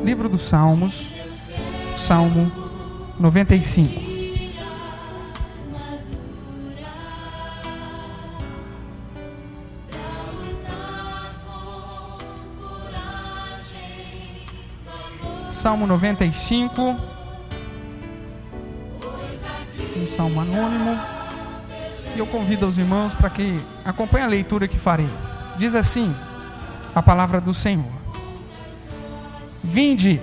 Livro dos Salmos, Salmo 95. Salmo 95, um salmo anônimo, e eu convido os irmãos para que acompanhem a leitura que farei. Diz assim a palavra do Senhor: Vinde,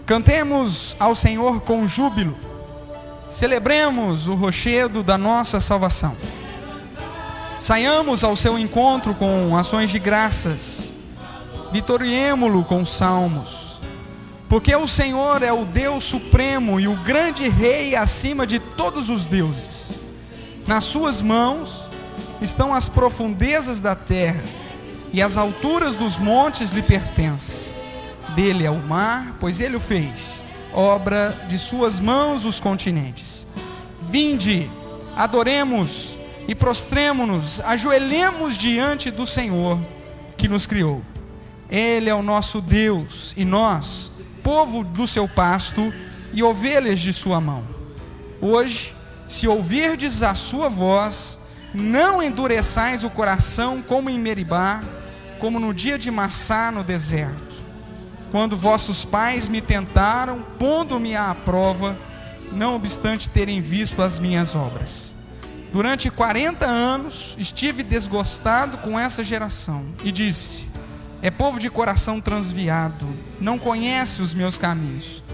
cantemos ao Senhor com júbilo, celebremos o rochedo da nossa salvação. Saiamos ao seu encontro com ações de graças, vitoriemo-lo com salmos. Porque o Senhor é o Deus supremo e o grande Rei acima de todos os deuses. Nas suas mãos estão as profundezas da terra, e as alturas dos montes lhe pertencem. Dele é o mar, pois ele o fez, obra de suas mãos os continentes. Vinde, adoremos e prostremo-nos, ajoelhemos diante do Senhor que nos criou. Ele é o nosso Deus e nós, povo do seu pasto e ovelhas de sua mão. Hoje, se ouvirdes a sua voz, não endureçais o coração como em Meribá, como no dia de Massá no deserto, quando vossos pais me tentaram, pondo-me à prova, não obstante terem visto as minhas obras. Durante 40 anos estive desgostado com essa geração e disse: é povo de coração transviado, não conhece os meus caminhos.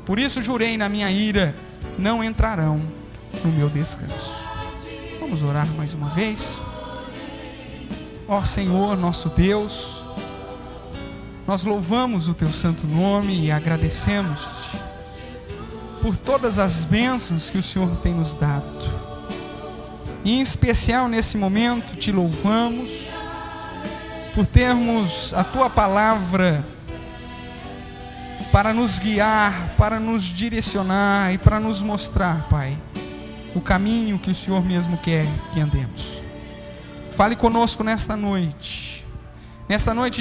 Por isso jurei na minha ira, não entrarão no meu descanso. Vamos orar mais uma vez. Ó Senhor, nosso Deus, nós louvamos o teu santo nome e agradecemos-te por todas as bênçãos que o Senhor tem nos dado. E em especial nesse momento te louvamos por termos a tua palavra para nos guiar, para nos direcionar e para nos mostrar, Pai, o caminho que o Senhor mesmo quer que andemos. Fale conosco nesta noite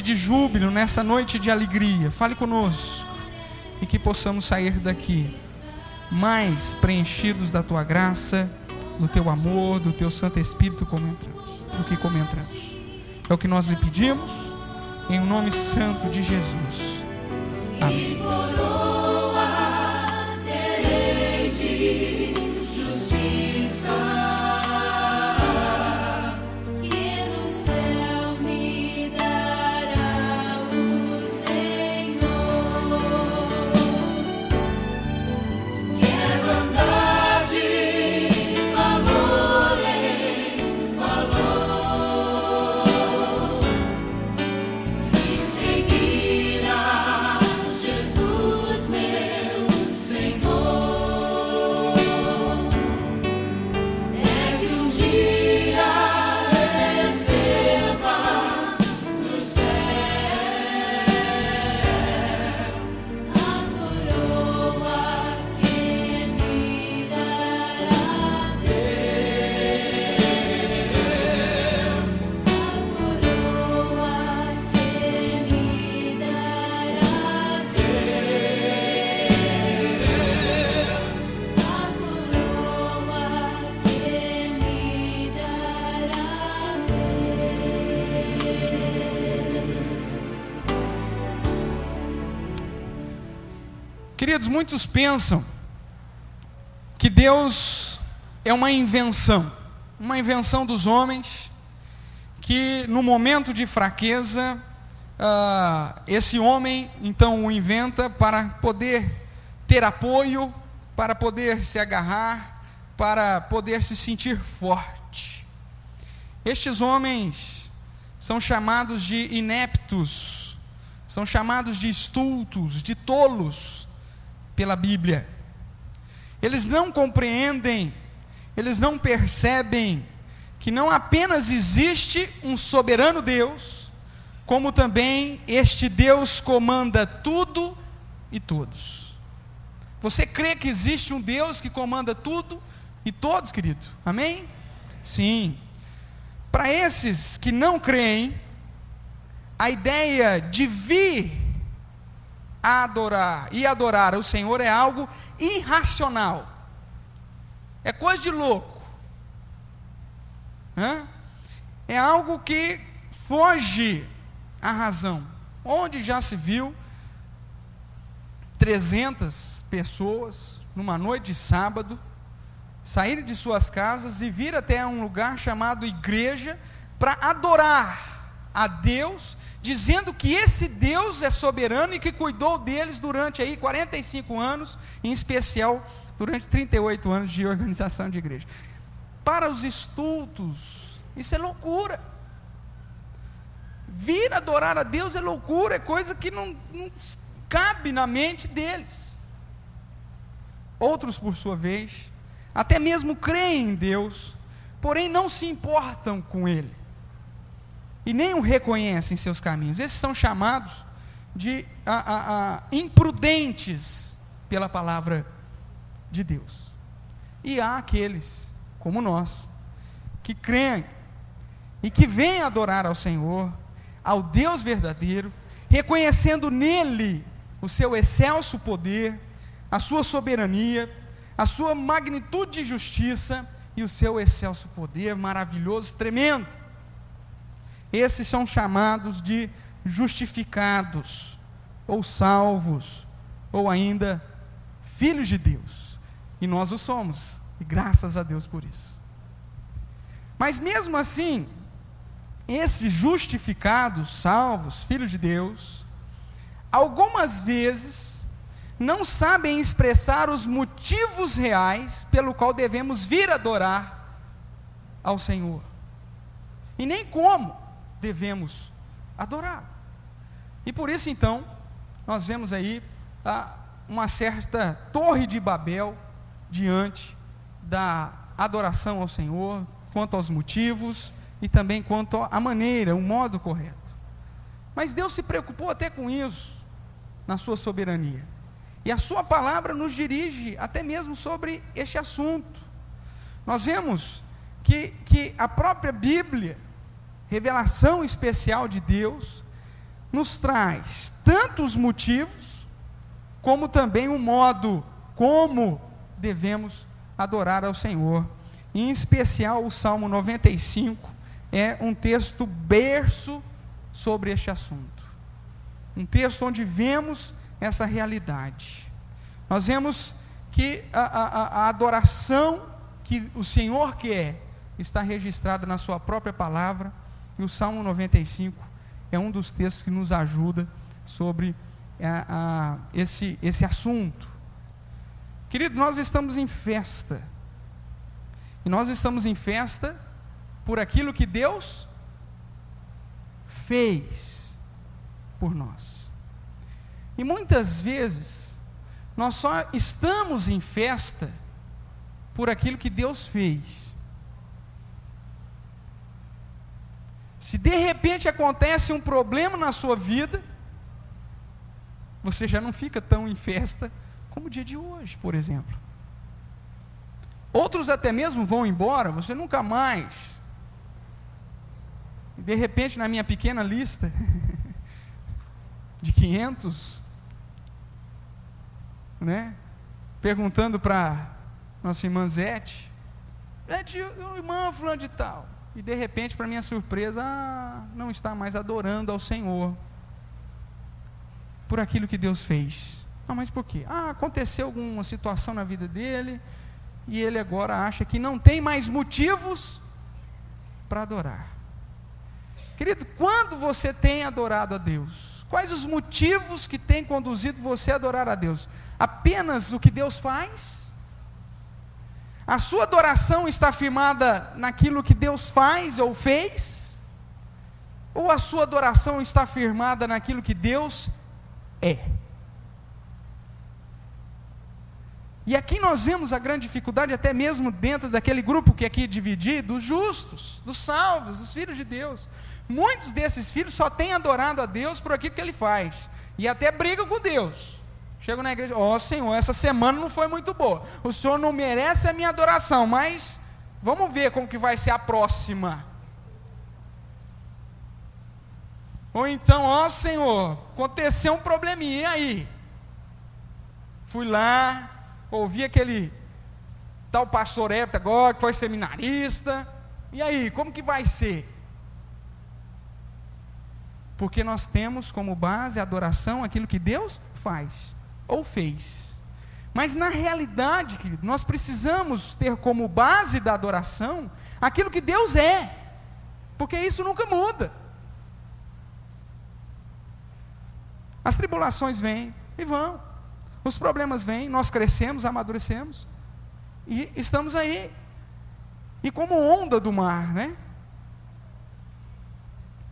de júbilo, nesta noite de alegria. Fale conosco e que possamos sair daqui mais preenchidos da tua graça, do teu amor, do teu Santo Espírito do que como entramos. É o que nós lhe pedimos, em nome santo de Jesus. Amém. Queridos, muitos pensam que Deus é uma invenção dos homens, que no momento de fraqueza, esse homem então o inventa para poder ter apoio, para poder se agarrar, para poder se sentir forte. Estes homens são chamados de ineptos, são chamados de estultos, de tolos pela Bíblia. Eles não compreendem, eles não percebem que não apenas existe um soberano Deus, como também este Deus comanda tudo e todos. Você crê que existe um Deus que comanda tudo e todos, querido? Amém? Sim. Para esses que não creem, a ideia de vir a adorar e adorar o Senhor é algo irracional, é coisa de louco, é algo que foge à razão. Onde já se viu 300 pessoas numa noite de sábado saírem de suas casas e vir até um lugar chamado igreja para adorar a Deus, dizendo que esse Deus é soberano e que cuidou deles durante aí 45 anos, em especial durante 38 anos de organização de igreja? Para os estultos, isso é loucura. Vir adorar a Deus é loucura, é coisa que não cabe na mente deles. Outros, por sua vez, até mesmo creem em Deus, porém não se importam com Ele, e nem o reconhecem em seus caminhos. Esses são chamados de imprudentes pela palavra de Deus. E há aqueles, como nós, que creem e que vêm adorar ao Senhor, ao Deus verdadeiro, reconhecendo nele o seu excelso poder, a sua soberania, a sua magnitude de justiça e o seu excelso poder maravilhoso, tremendo. Esses são chamados de justificados, ou salvos, ou ainda filhos de Deus, e nós o somos, e graças a Deus por isso. Mas mesmo assim, esses justificados, salvos, filhos de Deus, algumas vezes não sabem expressar os motivos reais pelo qual devemos vir adorar ao Senhor, e nem como devemos adorar. E por isso então, nós vemos aí uma certa torre de Babel diante da adoração ao Senhor, quanto aos motivos e também quanto à maneira, o modo correto. Mas Deus se preocupou até com isso, na sua soberania, e a sua palavra nos dirige até mesmo sobre este assunto. Nós vemos que a própria Bíblia, revelação especial de Deus, nos traz tanto os motivos, como também o modo como devemos adorar ao Senhor. Em especial o Salmo 95 é um texto berço sobre este assunto, um texto onde vemos essa realidade. Nós vemos que a adoração que o Senhor quer está registrada na sua própria palavra, e o Salmo 95 é um dos textos que nos ajuda sobre esse assunto. Querido, nós estamos em festa, e nós estamos em festa por aquilo que Deus fez por nós. E muitas vezes nós só estamos em festa por aquilo que Deus fez. Se de repente acontece um problema na sua vida, você já não fica tão em festa como o dia de hoje, por exemplo. Outros até mesmo vão embora, você nunca mais. E de repente, na minha pequena lista de 500, perguntando para nossa irmã Zete, o irmão fulano de tal, e de repente, para minha surpresa, não está mais adorando ao Senhor por aquilo que Deus fez. Mas por quê? Aconteceu alguma situação na vida dele, e ele agora acha que não tem mais motivos para adorar. Querido, quando você tem adorado a Deus, quais os motivos que têm conduzido você a adorar a Deus? Apenas o que Deus faz? A sua adoração está firmada naquilo que Deus faz ou fez? Ou a sua adoração está firmada naquilo que Deus é? E aqui nós vemos a grande dificuldade, até mesmo dentro daquele grupo que aqui é dividido, dos justos, dos salvos, dos filhos de Deus. Muitos desses filhos só têm adorado a Deus por aquilo que Ele faz, e até brigam com Deus. Chego na igreja, Senhor, essa semana não foi muito boa. O Senhor não merece a minha adoração, mas vamos ver como que vai ser a próxima. Ou então, Senhor, aconteceu um probleminha, e aí? Fui lá, ouvi aquele tal pastor Everton agora, que foi seminarista, e aí, como que vai ser? Porque nós temos como base a adoração aquilo que Deus faz, ou fez. Mas na realidade, querido, nós precisamos ter como base da adoração aquilo que Deus é, porque isso nunca muda. As tribulações vêm e vão, os problemas vêm, nós crescemos, amadurecemos, e estamos aí, e como onda do mar, né?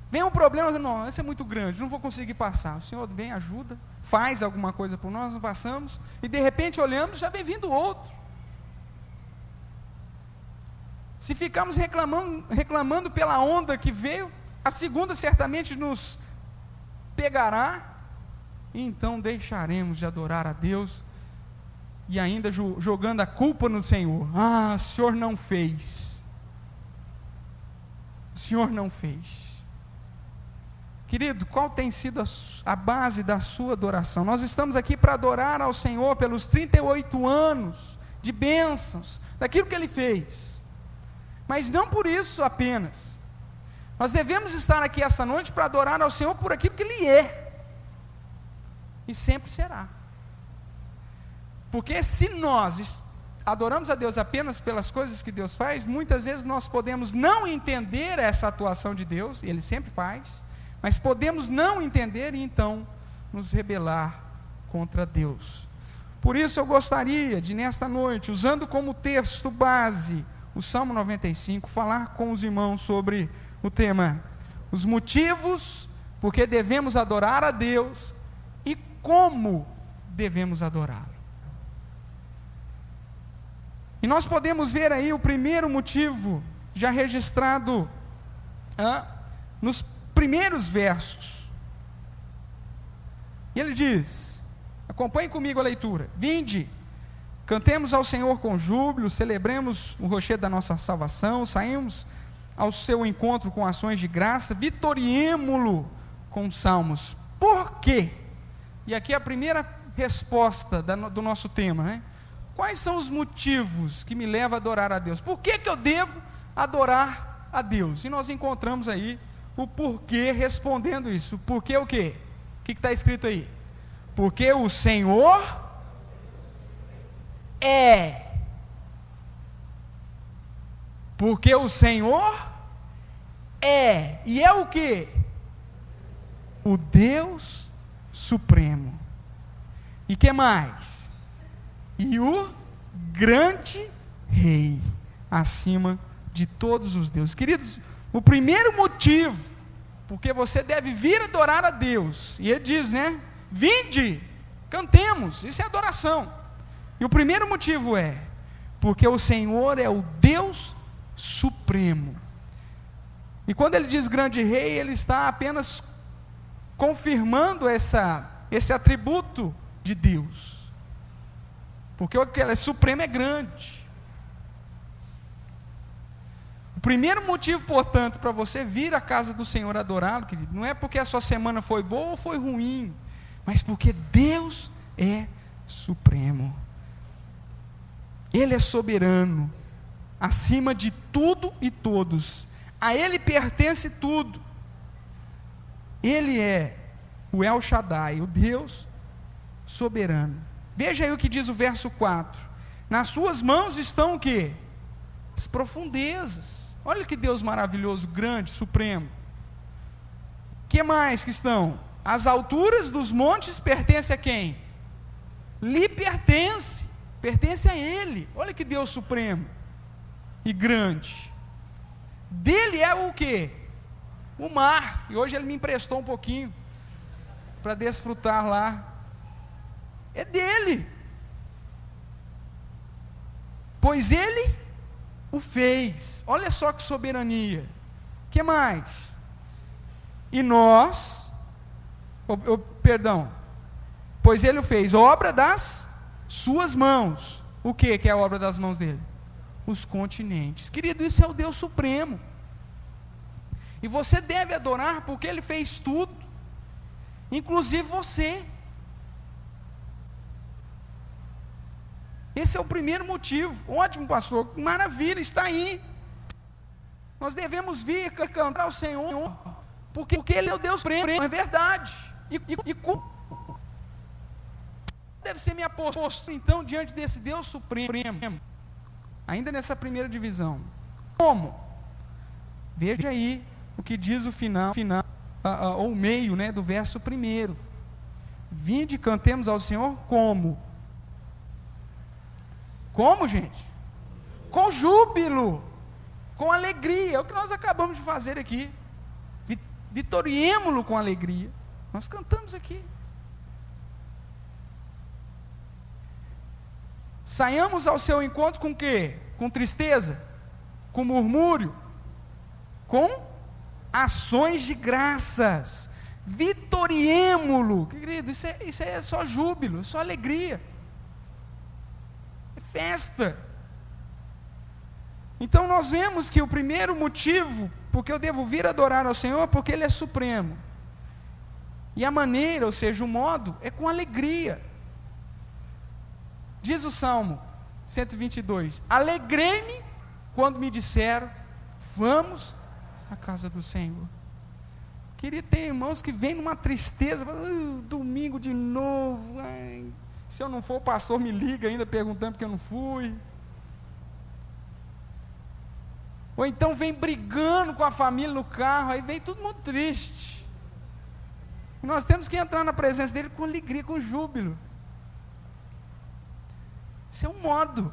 Vem um problema, não, esse é muito grande, não vou conseguir passar. O Senhor vem, ajuda, faz alguma coisa por nós, nós passamos, e de repente olhamos, já vem vindo outro. Se ficarmos reclamando pela onda que veio, a segunda certamente nos pegará, e então deixaremos de adorar a Deus, e ainda jogando a culpa no Senhor. O Senhor não fez. O Senhor não fez. Querido, qual tem sido a base da sua adoração? Nós estamos aqui para adorar ao Senhor pelos 38 anos de bênçãos, daquilo que Ele fez, mas não por isso apenas. Nós devemos estar aqui essa noite para adorar ao Senhor por aquilo que Ele é, e sempre será. Porque se nós adoramos a Deus apenas pelas coisas que Deus faz, muitas vezes nós podemos não entender essa atuação de Deus, e Ele sempre faz, mas podemos não entender e então nos rebelar contra Deus. Por isso eu gostaria de, nesta noite, usando como texto base o Salmo 95, falar com os irmãos sobre o tema, os motivos porque devemos adorar a Deus e como devemos adorá-lo. E nós podemos ver aí o primeiro motivo, já registrado nos primeiros versos. E ele diz, acompanhe comigo a leitura: vinde, cantemos ao Senhor com júbilo, celebremos o rochedo da nossa salvação, saímos ao seu encontro com ações de graça, vitoriemo-lo com salmos. Por quê? E aqui a primeira resposta do nosso tema, né? Quais são os motivos que me levam a adorar a Deus? Por que eu devo adorar a Deus? E nós encontramos aí o porquê respondendo isso. Porque o quê? O que está escrito aí? Porque o Senhor é. Porque o Senhor é. E é o quê? O Deus Supremo. E que mais? E o grande Rei, acima de todos os deuses. Queridos, o primeiro motivo porque você deve vir adorar a Deus, e ele diz, né? Vinde, cantemos, isso é adoração. E o primeiro motivo é porque o Senhor é o Deus Supremo. E quando ele diz grande Rei, ele está apenas confirmando esse atributo de Deus, porque o que é supremo é grande. O primeiro motivo, portanto, para você vir à casa do Senhor adorá-lo, querido, não é porque a sua semana foi boa ou foi ruim, mas porque Deus é supremo. Ele é soberano, acima de tudo e todos. A Ele pertence tudo. Ele é o El Shaddai, o Deus soberano. Veja aí o que diz o verso 4. Nas suas mãos estão o quê? As profundezas. Olha que Deus maravilhoso, grande, supremo. O que mais que estão? As alturas dos montes pertencem a quem? Lhe pertence. Pertence a Ele. Olha que Deus supremo e grande. Dele é o quê? O mar. E hoje Ele me emprestou um pouquinho para desfrutar lá. É dele, pois Ele o fez. Olha só que soberania. O que mais? E nós, pois ele o fez, obra das suas mãos. O que é a obra das mãos dele? Os continentes. Querido, isso é o Deus supremo. E você deve adorar porque ele fez tudo, inclusive você. Esse é o primeiro motivo. Ótimo, pastor, maravilha, está aí. Nós devemos vir cantar ao Senhor, porque ele é o Deus supremo, é verdade. E deve ser minha postura então diante desse Deus supremo, ainda nessa primeira divisão. Como? Veja aí o que diz o final ou o meio, né, do verso 1. Vinde e cantemos ao Senhor como? Como, gente? Com júbilo, com alegria. É o que nós acabamos de fazer aqui. Vitoriemo-lo com alegria. Nós cantamos aqui. Saiamos ao seu encontro com o quê? Com tristeza, com murmúrio, com ações de graças. Vitoriemo-lo. Querido, isso é só júbilo, é só alegria, é festa. Então nós vemos que o primeiro motivo porque eu devo vir adorar ao Senhor é porque ele é supremo. E a maneira, ou seja, o modo, é com alegria. Diz o Salmo 122: alegrei-me quando me disseram, vamos à casa do Senhor. Querido, tem irmãos que vêm numa tristeza, domingo de novo, se eu não for, o pastor me liga ainda perguntando porque eu não fui. Ou então vem brigando com a família no carro, aí vem todo mundo triste. E nós temos que entrar na presença dele com alegria, com júbilo. Esse é um modo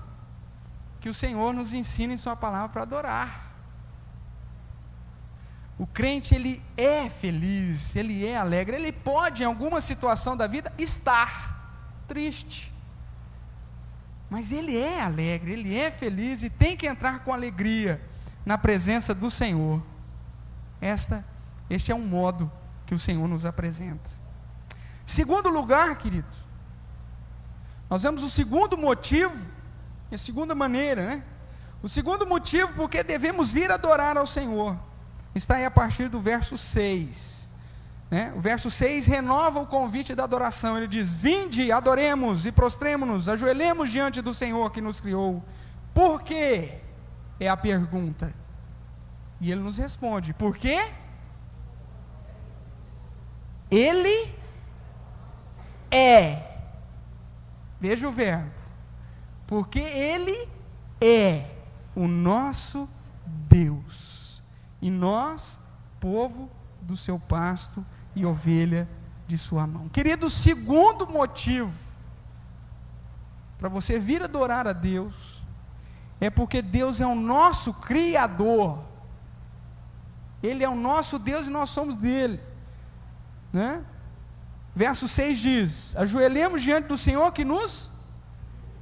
que o Senhor nos ensina em sua palavra para adorar. O crente, ele é feliz, ele é alegre, ele pode em alguma situação da vida estar triste, mas ele é alegre, ele é feliz e tem que entrar com alegria na presença do Senhor. Este é um modo que o Senhor nos apresenta. Segundo lugar, queridos, nós vemos o segundo motivo, a segunda maneira, né? O segundo motivo porque devemos vir adorar ao Senhor, está aí a partir do verso 6, né? O verso 6 renova o convite da adoração. Ele diz: vinde, adoremos e prostremo-nos, ajoelhemos diante do Senhor que nos criou. Por quê? É a pergunta. E ele nos responde: por quê? Ele é. Veja o verbo. Porque ele é o nosso Deus, e nós, povo do seu pasto e ovelha de sua mão. Querido, o segundo motivo para você vir adorar a Deus é porque Deus é o nosso Criador. Ele é o nosso Deus e nós somos dele, né? Verso 6 diz: ajoelhemos diante do Senhor que nos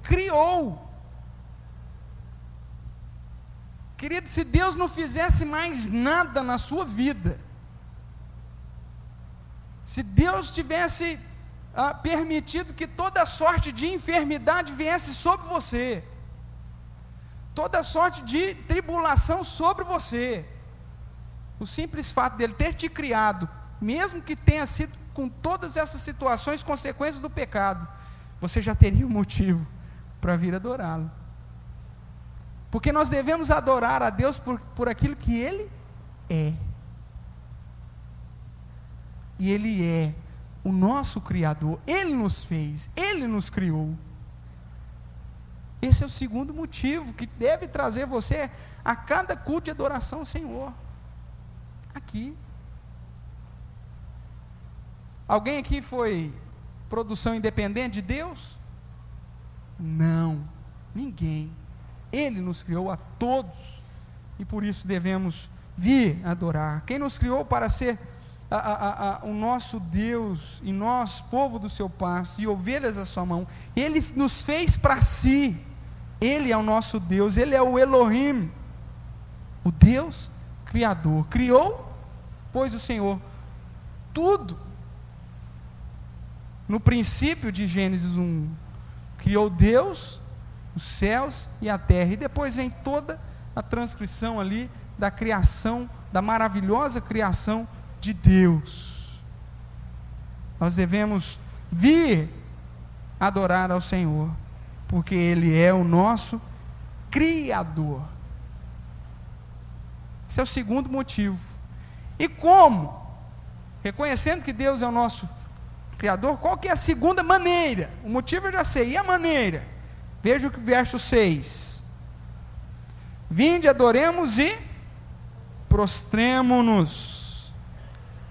criou. Querido, se Deus não fizesse mais nada na sua vida, se Deus tivesse permitido que toda sorte de enfermidade viesse sobre você, toda sorte de tribulação sobre você, o simples fato dele ter te criado, mesmo que tenha sido com todas essas situações, consequências do pecado, você já teria um motivo para vir adorá-lo. Porque nós devemos adorar a Deus por aquilo que Ele é. E Ele é o nosso Criador. Ele nos fez, Ele nos criou. Esse é o segundo motivo que deve trazer você a cada culto de adoração ao Senhor. Aqui. Alguém aqui foi produção independente de Deus? Não, ninguém. Ele nos criou a todos, e por isso devemos vir adorar. Quem nos criou para ser o nosso Deus, e nós, povo do seu pasto, e ovelhas da sua mão, Ele nos fez para si. Ele é o nosso Deus, Ele é o Elohim, o Deus Criador. Criou, pois o Senhor, tudo. no princípio de Gênesis 1, criou Deus os céus e a terra, e depois vem toda a transcrição ali da criação, da maravilhosa criação de Deus. Nós devemos vir adorar ao Senhor, porque Ele é o nosso Criador. Esse é o segundo motivo. E como? Reconhecendo que Deus é o nosso Criador, qual que é a segunda maneira? O motivo eu já sei, e a maneira? Veja o verso 6. Vinde, adoremos e prostremo-nos.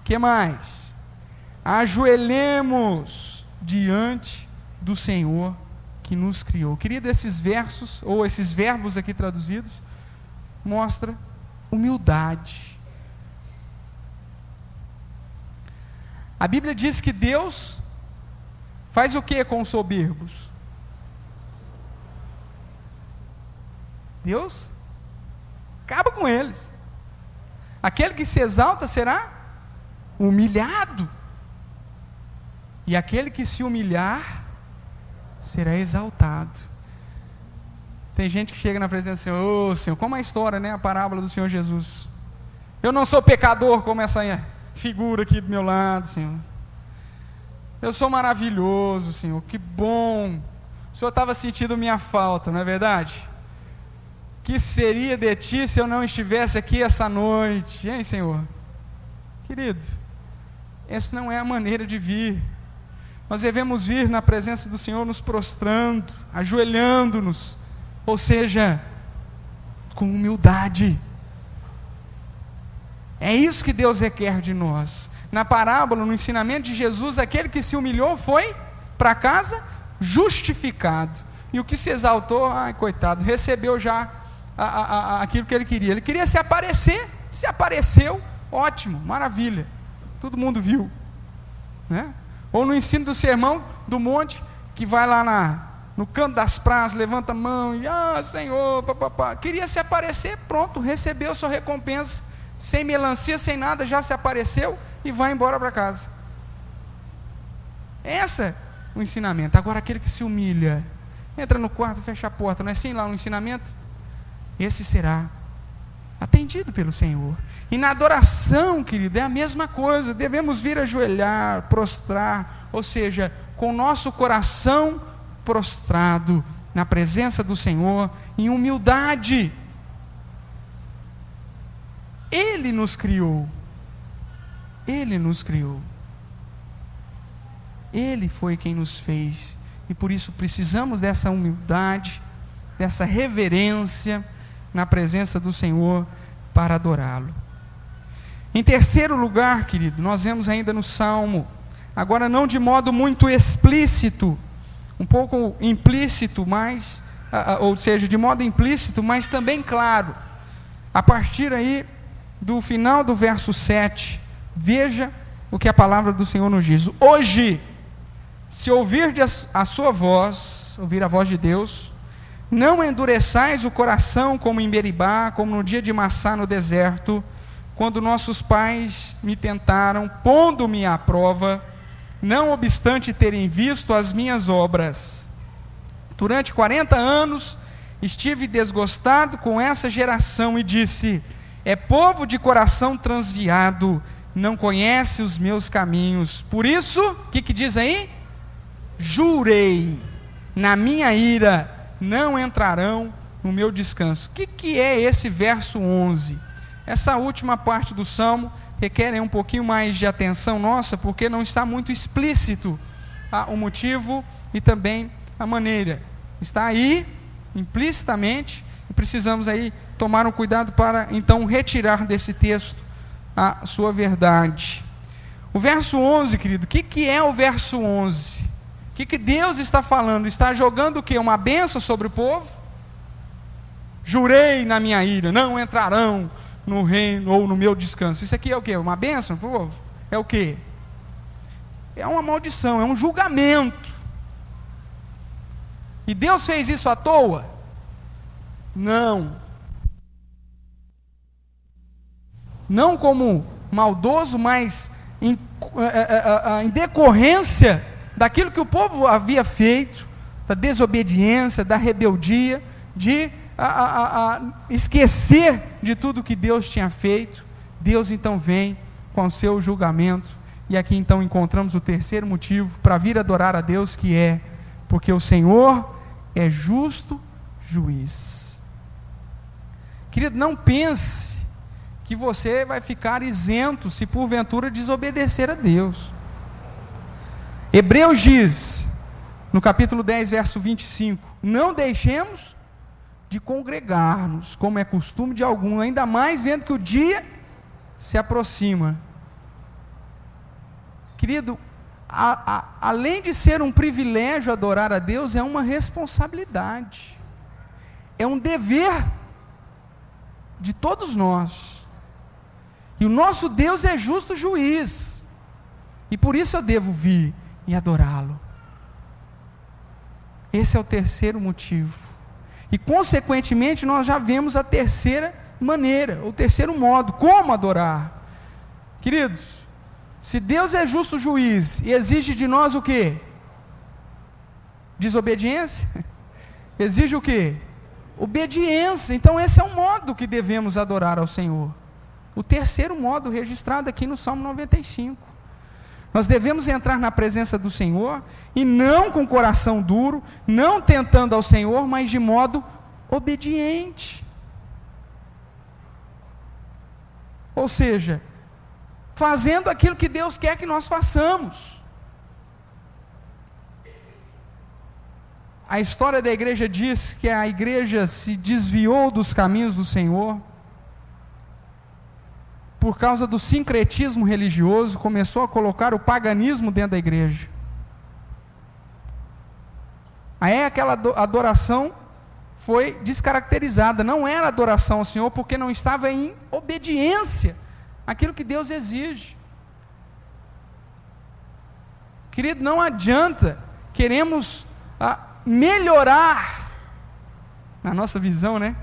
Que mais? Ajoelhemos diante do Senhor que nos criou. Querido, esses versos, ou esses verbos aqui traduzidos, mostra humildade. A Bíblia diz que Deus faz o que com os soberbos? Deus acaba com eles. Aquele que se exalta será humilhado, e aquele que se humilhar será exaltado. Tem gente que chega na presença do Senhor: ô Senhor, como a história, né, a parábola do Senhor Jesus, eu não sou pecador como essa figura aqui do meu lado, Senhor, eu sou maravilhoso, Senhor, que bom, o Senhor estava sentindo minha falta, não é verdade? Que seria de ti se eu não estivesse aqui essa noite, hein, Senhor? Querido, essa não é a maneira de vir. Nós devemos vir na presença do Senhor nos prostrando, ajoelhando-nos, ou seja, com humildade. É isso que Deus requer de nós. Na parábola, no ensinamento de Jesus, aquele que se humilhou foi para casa justificado, e o que se exaltou, ai coitado, recebeu já aquilo que ele queria. Ele queria se aparecer, se apareceu, ótimo, maravilha, todo mundo viu, né? Ou no ensino do sermão do monte, que vai lá no canto das praças, levanta a mão e Senhor, papapá, queria se aparecer, pronto, recebeu sua recompensa, sem melancia, sem nada, já se apareceu e vai embora para casa. Esse é o ensinamento. Agora aquele que se humilha, entra no quarto, fecha a porta, não é assim lá no ensinamento? Esse será atendido pelo Senhor. E na adoração, querido, é a mesma coisa. Devemos vir ajoelhar, prostrar, ou seja, com o nosso coração prostrado na presença do Senhor, em humildade. Ele nos criou. Ele nos criou. Ele foi quem nos fez. E por isso precisamos dessa humildade, dessa reverência na presença do Senhor para adorá-lo. Em terceiro lugar, querido, nós vemos ainda no Salmo, agora não de modo muito explícito, um pouco implícito, mas, ou seja, de modo implícito, mas também claro, a partir aí do final do verso 7, veja o que a palavra do Senhor nos diz: hoje, se ouvirdes a sua voz, ouvir a voz de Deus, não endureçais o coração como em Meribá, como no dia de Massá no deserto, quando nossos pais me tentaram, pondo-me à prova, não obstante terem visto as minhas obras. Durante 40 anos estive desgostado com essa geração e disse: é povo de coração transviado, não conhece os meus caminhos. Por isso, o que diz aí? Jurei, na minha ira não entrarão no meu descanso. O que é esse verso 11? Essa última parte do Salmo requer um pouquinho mais de atenção nossa, porque não está muito explícito o motivo e também a maneira. Está aí, implicitamente, e precisamos aí tomar um cuidado para, então, retirar desse texto a sua verdade. O verso 11, querido, o que é o verso 11? O que Deus está falando? Está jogando o quê? Uma bênção sobre o povo? Jurei na minha ira, não entrarão no reino ou no meu descanso. Isso aqui é o quê? Uma bênção para o povo? É o quê? É uma maldição, é um julgamento. E Deus fez isso à toa? Não. Não como maldoso, mas em decorrência daquilo que o povo havia feito, da desobediência, da rebeldia, de esquecer de tudo que Deus tinha feito. Deus então vem com o seu julgamento, e aqui então encontramos o terceiro motivo para vir adorar a Deus, que é porque o Senhor é justo juiz. Querido, não pense que você vai ficar isento se porventura desobedecer a Deus. Hebreus diz, no capítulo 10, verso 25, não deixemos de congregar-nos, como é costume de alguns, ainda mais vendo que o dia se aproxima. Querido, além de ser um privilégio adorar a Deus, é uma responsabilidade, é um dever de todos nós, e o nosso Deus é justo juiz, e por isso eu devo vir e adorá-lo. Esse é o terceiro motivo, e consequentemente nós já vemos a terceira maneira, o terceiro modo, como adorar. Queridos, se Deus é justo juiz e exige de nós o quê? Desobediência? Exige o quê? Obediência. Então esse é o modo que devemos adorar ao Senhor. O terceiro modo registrado aqui no Salmo 95. Nós devemos entrar na presença do Senhor, e não com coração duro, não tentando ao Senhor, mas de modo obediente. Ou seja, fazendo aquilo que Deus quer que nós façamos. A história da igreja diz que a igreja se desviou dos caminhos do Senhor, por causa do sincretismo religioso, começou a colocar o paganismo dentro da igreja. Aí aquela adoração foi descaracterizada, não era adoração ao Senhor, porque não estava em obediência àquilo que Deus exige. Querido, não adianta queremos melhorar, na nossa visão, né?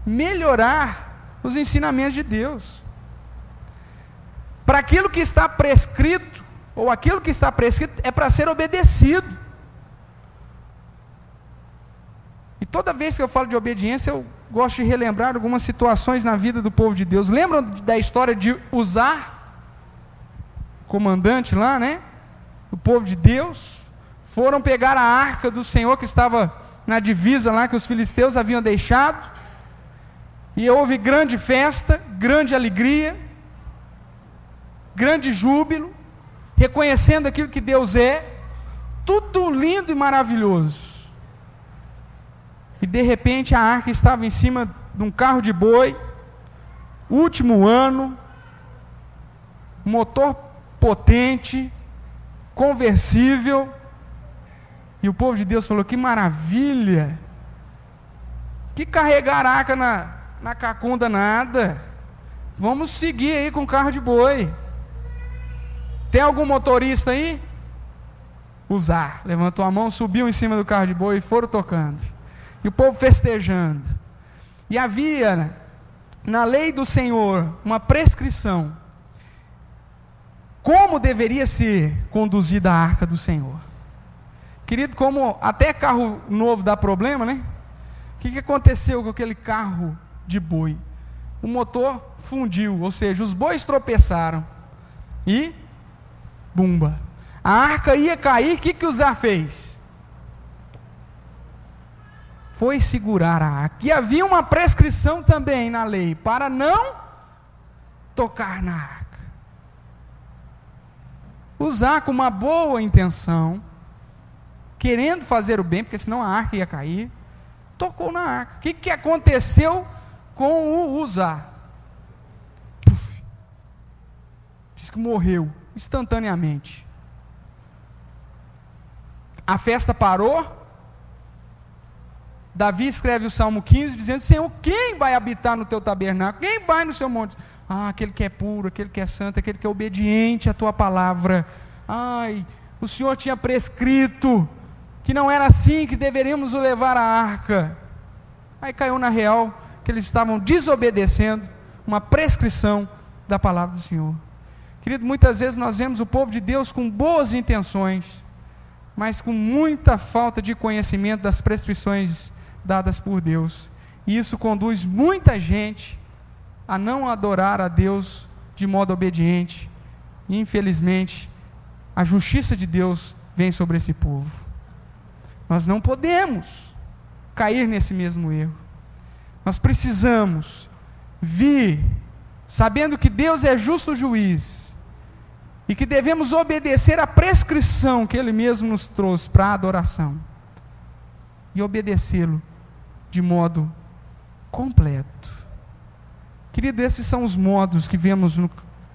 Melhorar os ensinamentos de Deus. Para aquilo que está prescrito, ou aquilo que está prescrito, é para ser obedecido. E toda vez que eu falo de obediência, eu gosto de relembrar algumas situações na vida do povo de Deus. Lembram da história de Uzá, comandante lá, né? Do povo de Deus. Foram pegar a arca do Senhor que estava na divisa lá, que os filisteus haviam deixado. E houve grande festa, grande alegria, grande júbilo, reconhecendo aquilo que Deus é, tudo lindo e maravilhoso. E de repente a arca estava em cima de um carro de boi, último ano, motor potente, conversível, e o povo de Deus falou: que maravilha, que carregar a arca na cacunda nada, vamos seguir aí com o carro de boi. Tem algum motorista aí? Uzá levantou a mão, subiu em cima do carro de boi e foram tocando. E o povo festejando. E havia na lei do Senhor uma prescrição. Como deveria ser conduzida a arca do Senhor. Querido, como até carro novo dá problema, né? O que aconteceu com aquele carro de boi? O motor fundiu, ou seja, os bois tropeçaram. E bumba, a arca ia cair. O que Uzá fez? Foi segurar a arca. E havia uma prescrição também na lei, para não tocar na arca. Uzá, com uma boa intenção, querendo fazer o bem, porque senão a arca ia cair, tocou na arca. O que aconteceu com o Uzá? Diz que morreu instantaneamente. A festa parou. Davi escreve o Salmo 15 dizendo: Senhor, quem vai habitar no teu tabernáculo? Quem vai no seu monte? Aquele que é puro, aquele que é santo, aquele que é obediente à tua palavra. O Senhor tinha prescrito que não era assim que deveríamos o levar à arca. Aí caiu na real que eles estavam desobedecendo uma prescrição da palavra do Senhor. Querido, muitas vezes nós vemos o povo de Deus com boas intenções, mas com muita falta de conhecimento das prescrições dadas por Deus. E isso conduz muita gente a não adorar a Deus de modo obediente. E, infelizmente, a justiça de Deus vem sobre esse povo. Nós não podemos cair nesse mesmo erro. Nós precisamos vir sabendo que Deus é justo juiz e que devemos obedecer à prescrição que Ele mesmo nos trouxe para a adoração e obedecê-lo de modo completo. Querido, esses são os modos que vemos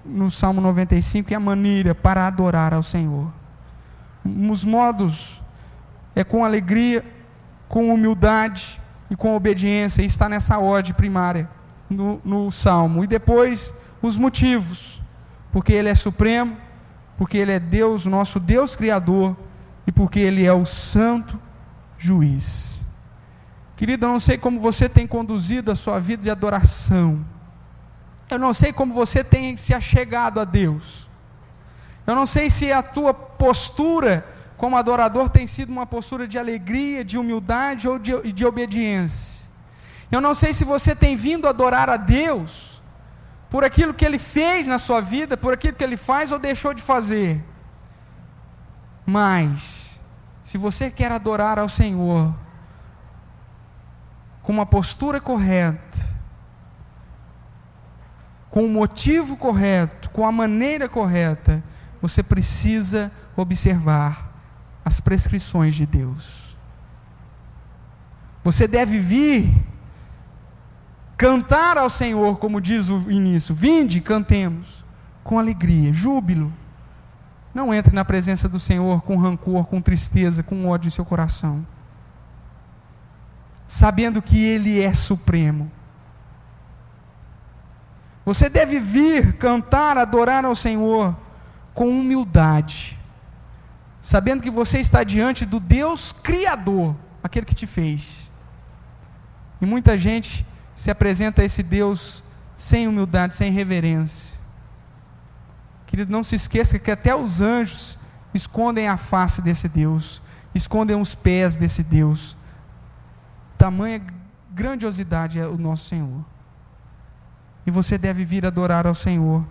no Salmo 95 e a maneira para adorar ao Senhor. Os modos é com alegria, com humildade e com obediência, e está nessa ordem primária no Salmo. E depois os motivos, porque Ele é supremo, porque Ele é Deus, nosso Deus Criador, e porque Ele é o santo juiz. Querido, eu não sei como você tem conduzido a sua vida de adoração. Eu não sei como você tem se achegado a Deus. Eu não sei se a tua postura como adorador tem sido uma postura de alegria, de humildade ou de obediência. Eu não sei se você tem vindo adorar a Deus por aquilo que Ele fez na sua vida, por aquilo que Ele faz ou deixou de fazer. Mas, se você quer adorar ao Senhor com uma postura correta, com o motivo correto, com a maneira correta, você precisa observar as prescrições de Deus. Você deve vir cantar ao Senhor, como diz o início: vinde, cantemos, com alegria, júbilo. Não entre na presença do Senhor com rancor, com tristeza, com ódio em seu coração, sabendo que Ele é supremo. Você deve vir cantar, adorar ao Senhor com humildade, sabendo que você está diante do Deus Criador, aquele que te fez. E muita gente se apresenta a esse Deus sem humildade, sem reverência. Querido, não se esqueça que até os anjos escondem a face desse Deus, escondem os pés desse Deus. Tamanha grandiosidade é o nosso Senhor. E você deve vir adorar ao Senhor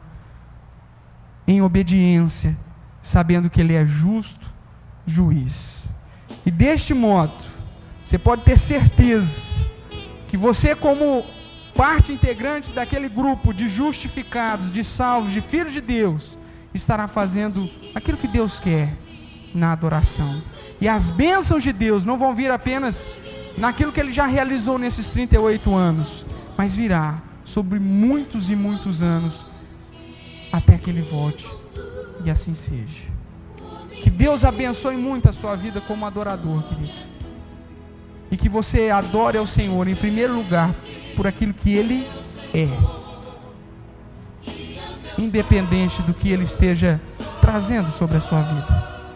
em obediência, sabendo que Ele é justo juiz. E deste modo, você pode ter certeza que você, como parte integrante daquele grupo de justificados, de salvos, de filhos de Deus, estará fazendo aquilo que Deus quer na adoração. E as bênçãos de Deus não vão vir apenas naquilo que Ele já realizou nesses 38 anos, mas virá sobre muitos e muitos anos, até que Ele volte, e assim seja. Que Deus abençoe muito a sua vida como adorador, querido, e que você adore ao Senhor em primeiro lugar por aquilo que Ele é, independente do que Ele esteja trazendo sobre a sua vida,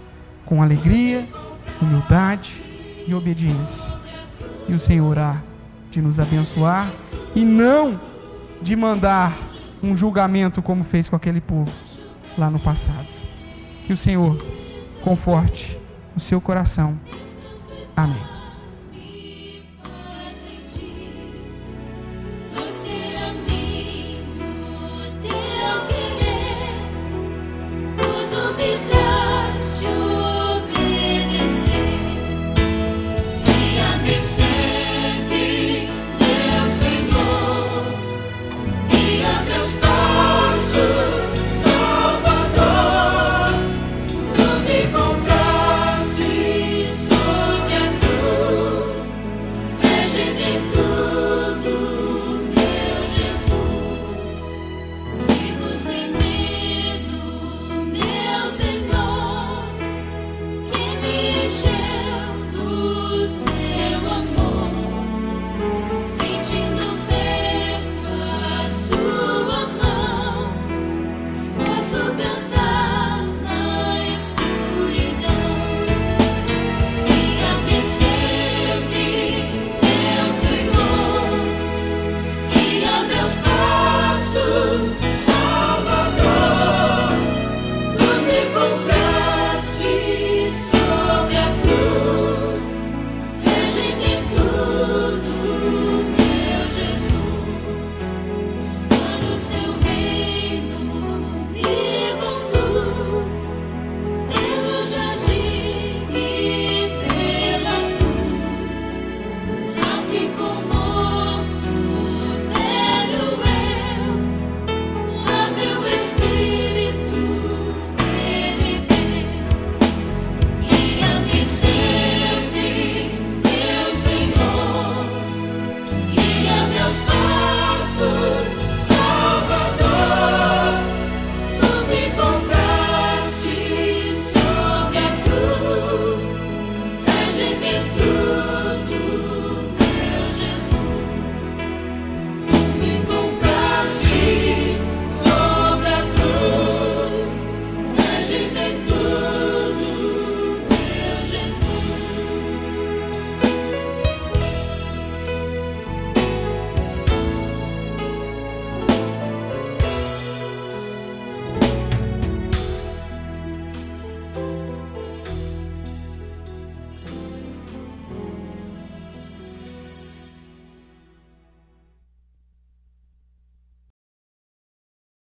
com alegria, humildade e obediência. E o Senhor há de nos abençoar e não de mandar um julgamento como fez com aquele povo lá no passado. Que o Senhor conforte o seu coração. Amém.